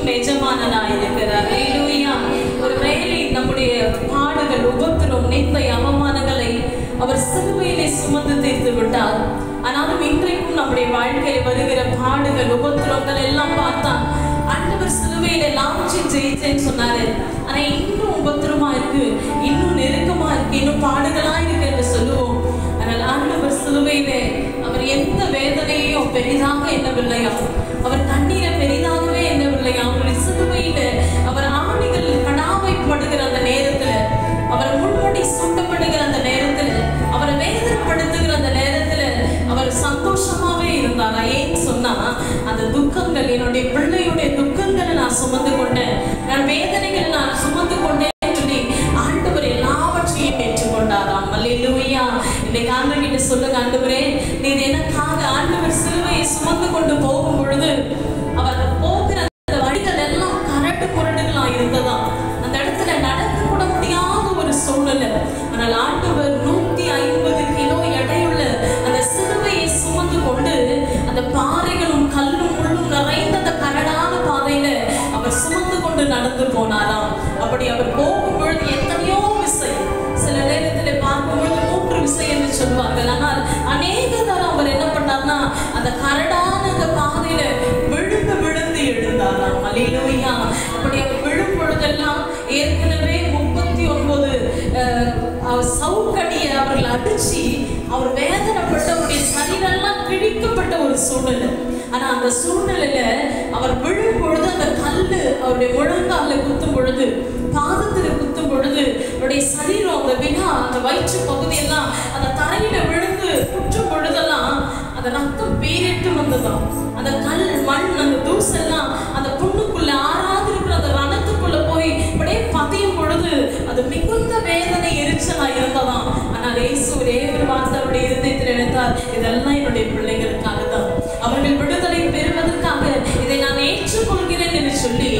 ரட்சிக்கும் எஜமானனாய் இருக்கிறார். ஹல்லேலூயா. ஒருவேளை நம்முடைய பாடுகள், உபத்திரம், நிந்தை, அவமானங்களை அவர் சிலுவையிலே சுமந்து தீர்த்து விட்டார். ஆனாலும் இன்றைக்கும் நம்முடைய வாழ்க்கையில் வருகிற பாடுகள், உபத்திரங்கள் எல்லாம் பார்த்தா ஆண்டவர் சிலுவையில லாம்சி ஜெயிச்சேன்னு சொன்னாரு. ஆனா இன்னும் உபத்திரமா இருக்கு, இன்னும் நெருக்கமா இருக்கு, இன்னும் பாடுகளா இருக்கு என்று சொல்லுவோம். ஆனால் ஆண்டவர் சிலுவையிலே அவர் எந்த வேதனையையும் பெரிதாக எண்ணவில்லையா, அவர் கண்ணீரை பெரிதாகவே எண்ணவில்லையா. அவருடைய சிலுவையில அவர் ஆணிகள் கடாவைப்படுகிற அந்த நேரத்துல, அவர் முன்முடி சூட்டப்படுகிற அந்த நேரத்துல, அவரை வேதனைப்படுத்துகிற அந்த நேரத்துல அவர் சந்தோஷமாவே இருந்தாரா? ஏன்னு சொன்னா அந்த துக்கங்கள், என்னுடைய பிள்ளையுடைய துக்கங்களை நான் சுமந்து கொண்டேன், நான் வேதனைகளை நான் சுமந்து கொண்டேன் சொல்லி ஆண்டவர் எல்லாவற்றையும் ஏற்றுக்கொண்டாராம். அல்லேலூயா. இன்னைக்கு ஆண்டவர்கிட்ட சொல்லுங்க, ஆண்டவரே நீர் எனக்காக ஆண்டவர் சிலுவையை சுமந்து கொண்டு போகும் பொழுது அவர் போகிற அந்த வழிகள் எல்லாம் கரடு முரடுகளா இருந்ததா, அந்த இடத்துல நடக்க கூட முடியாத ஒரு சூழ்நிலை. ஆனால் ஆண்டவர் 150 கிலோ எடையுள்ள அந்த சிலுவையை சுமந்து கொண்டு அந்த பாறைகளும் கல்லும் முள்ளும் நிறைந்த அந்த கரடான பாதையில அவர் சுமந்து கொண்டு நடந்து போனாராம். அப்படி அவர் போகும் பொழுது எத்தனையோ விசை, சில நேரத்தில் பார்க்கும்பொழுது 3 விசை என்று சொல்வார்கள். ஆனால் அநேக தரம் அவர் என்ன பண்ணார்னா அந்த கரடான அந்த பாதையில விழுந்து விழுந்து எழுந்தாராம். அல்லேலூயா. அப்படி அவர் விழும் பொழுதெல்லாம் ஏற்கனவே 39 சவுக்கடியை அவர்கள் அடிச்சு அவர் வேதனைப்பட்ட அவருடைய சரீரெல்லாம் கிழிக்கப்பட்ட ஒரு சூழ்நிலை. ஆனா அந்த சூழ்நிலையில அவர் விழும் பொழுது அந்த கல்லு அவருடைய முழங்கால குத்தும் பொழுது, பாதத்துல குத்தும் பொழுது அவருடைய சரீரம், அந்த விழா, அந்த வயிற்று பகுதியெல்லாம் அந்த தரையில விழுந்து குற்றும் பொழுதெல்லாம் அந்த ரத்தம் பீரிட்டு வந்ததாம். அந்த கல், மண், அந்த தூசெல்லாம் அந்த புண்ணுக்குள்ள ஆறாது இருக்கிற அந்த ரணத்துக்குள்ள போய் அப்படியே பதியும் பொழுது அது மிகுந்த வேதனை எரிச்சலா இருந்ததாம். ஆனால் இயேசு ஒரே ஒரு வார்த்தை அவருடைய இருதயத்தில் நினைத்தார், இதெல்லாம் என்னுடைய பிள்ளைகளுக்காக தான், அவர்கள் விடுதலை பெறுவதற்காக இதை நான் ஏற்றுக்கொள்கிறேன் என்று சொல்லி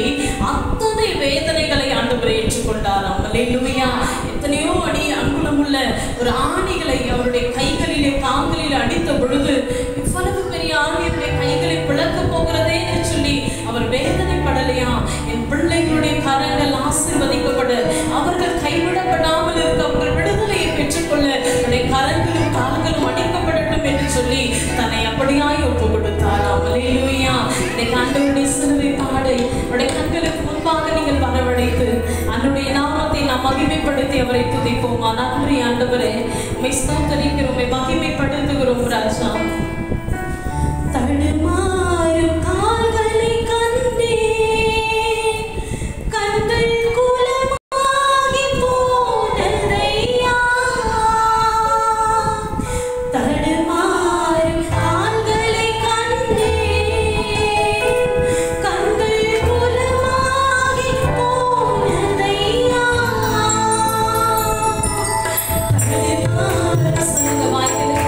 அத்தனை வேதனைகளை ஆண்டவர் ஏற்றுக்கொண்டாராம். அல்லேலூயா. எத்தனையோ அடி அங்குலமுள்ள ஒரு ஆணிகளை அவருடைய கைகளிலே, கால்களிலே அடித்த பொழுது இவ்வளவு பெரிய ஆணியுடைய கைகளை பிளக்க போகிறதே என்று சொல்லி அவர் வேதனைப்படலையா. என் பிள்ளைகளுடைய கரங்கள் ஆசீர்வதிக்கப்பட, அவர்கள் கைவிடப்படாமல் இருக்க, அவர்கள் விடுதலையை பெற்றுக்கொள்ள அவருடைய கரங்களும் கால்களும் அடிக்கப்படட்டும் என்று சொல்லி தன்னை அப்படியாய் ஒப்பு கொடுத்தாராம். அல்லேலூயா. இன்னைக்கு ஆண்டவருடைய சிலுவை பாடை அவருடைய கண்களுக்கு முன்பாக நீங்கள் வரவழைத்து அவருடைய நாமத்தை நாம் மகிமைப்படுத்தி அவரை துதிப்போமா. நன்றி ஆண்டவரே, உம்மை ஸ்தோத்திரிக்கிறோம், உம்மை மகிமைப்படுத்துகிறோம் ராஜா. தடுமாறும் கால்களை கண்டே, கண்கள் குலமாகி போனதையா. தடுமாறும் கால்களை கண்டே, கண்கள் குலமாகி போனதையா. தடுமாறு சொல்லுங்க வாய்களை.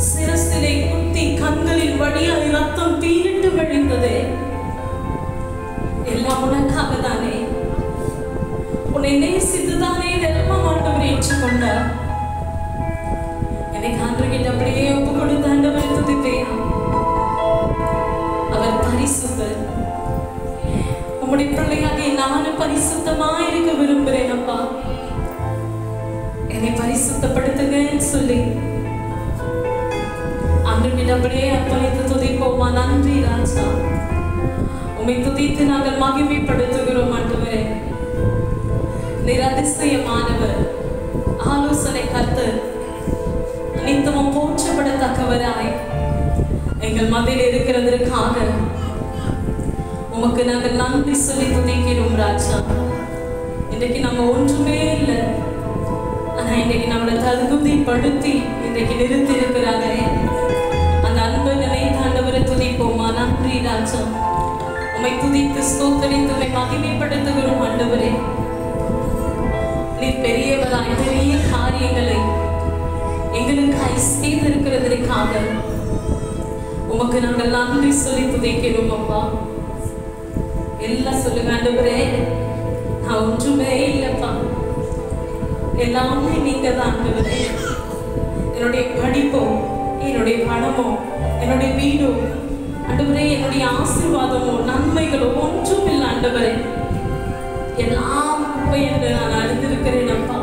சிரசிலே குத்தி கண்களின் வழியாய் ரத்தம் பீரிட்டு வழிந்தது. எல்லாம் உனக்காக தானே, உன்னை நேசித்துதானே இதெல்லாம் ஆண்டவர் ஏற்றுக்கொண்டார். எனக்கு ஆண்டவர்கிட்ட அப்படியே ஒப்பு கொடுத்து ஆண்டவரை துதிப்பேன். அவர் பரிசுத்தர். உம்முடைய பிள்ளையாக நானும் பரிசுத்தமாய் இருக்க விரும்புகிறேன் அப்பா. என்னை பரிசுத்தப்படுத்துங்கன்னு சொல்லி ஆண்டவர்கிட்ட அப்படியே அர்ப்பணித்து துதிப்போமா. நன்றி ராஜா, உம்மை துதித்து நாங்கள் மகிமைப்படுத்துகிறோம் ஆண்டவரே. நீர் அதிசயமானவர், ஆலோசனை கர்த்தர், நித்தமும் போற்றப்படத்தக்கவராய் எங்கள் மத்தியில் இருக்கிறதற்காக உமக்கு நாங்கள் நன்றி சொல்லி துதிக்கிறோம் ராஜா. இன்றைக்கு நம்ம ஒன்றுமே இல்லை, ஆனா இன்றைக்கு நம்மளை தகுதிப்படுத்தி இன்றைக்கு நிறுத்தி இருக்கிறாரே, அந்த அன்பை நினைத்து ஆண்டவரை துதிப்போமா. நன்றி ராஜா, உம்மை துதித்து ஸ்தோத்தரித்து உம்மை மகிமைப்படுத்துகிறோம் ஆண்டவரே. நீர் பெரியவராய் பெரிய காரியங்களை எங்களுக்காய் செய்திருக்கிறதற்காக உமக்கு நாங்கள் நன்றி சொல்லி துதிக்கிறோம் அப்பா. எல்லாம் சொல்லுங்க ஆண்டவரே, நான் ஒன்றுமே இல்லப்பா, எல்லாமே நீங்க தான் ஆண்டவரே. என்னுடைய படிப்போ, என்னுடைய பணமோ, என்னுடைய வீடோ ஆண்டவரே, என்னுடைய ஆசீர்வாதமோ நன்மைகளோ ஒன்றும் இல்லை ஆண்டவரே. எல்லாம் குப்பை என்று நான் அறிந்திருக்கிறேன் அப்பா.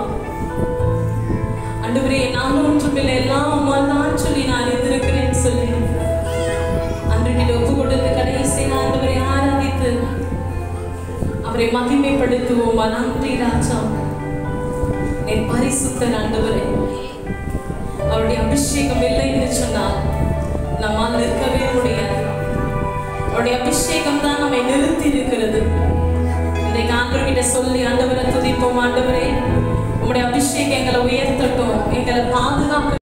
ஆண்டவரே, நான் ஒன்றுமில்லை, எல்லாம் அம்மா தான் சொல்லி நான் அறிந்திருக்கிறேன்னு சொல்லி அன்றைக்கு ஒப்பு கொடுத்து கடைசி ஆண்டவரை ஆராதித்து அவரை மகிமைப்படுத்துவோமா. நன்றி ராஜா, என் பரிசுத்தர் ஆண்டவரே. அவருடைய அபிஷேகம் இல்லை என்று சொன்னால் நம்மால் நிற்கவே முடியாது. அவருடைய அபிஷேகம் தான் நம்மை நிறுத்தி இருக்கிறது. இன்றைக்கு ஆண்டவர்கிட்ட சொல்லி ஆண்டவரை துதிப்போம். ஆண்டவரே, உங்களுடைய அபிஷேகம் எங்களை உயர்த்தட்டும், எங்களை பாதுகாக்க